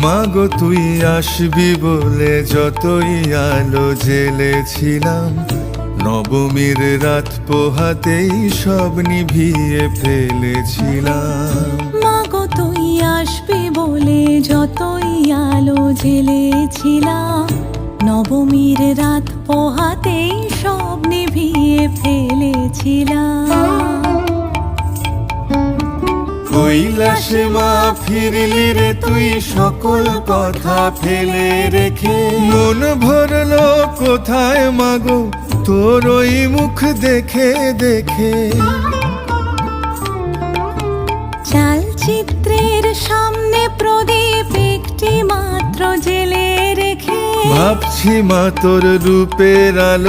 মাগো তুই আসবি বলে যতই আলো জ্বেলেছিলাম, নবমীর রাত পোহাতেই সব নিভিয়ে ফেলেছিলাম। মাগো তুই আসবি বলে যতই আলো জ্বেলেছিলাম, নবমীর রাত পোহাতেই সব নিভিয়ে ফেলেছিলাম। কৈলাসে মা ফিরলি রে তুই সকল কথা ফেলে রেখে, মন ভরলো কোথায় মাগো তোর ওই মুখ দেখে দেখে। চালচিত্রের সামনে প্রদীপ একটি মাত্র জেলে রেখে, ভাবছি মা তোর রূপের আলো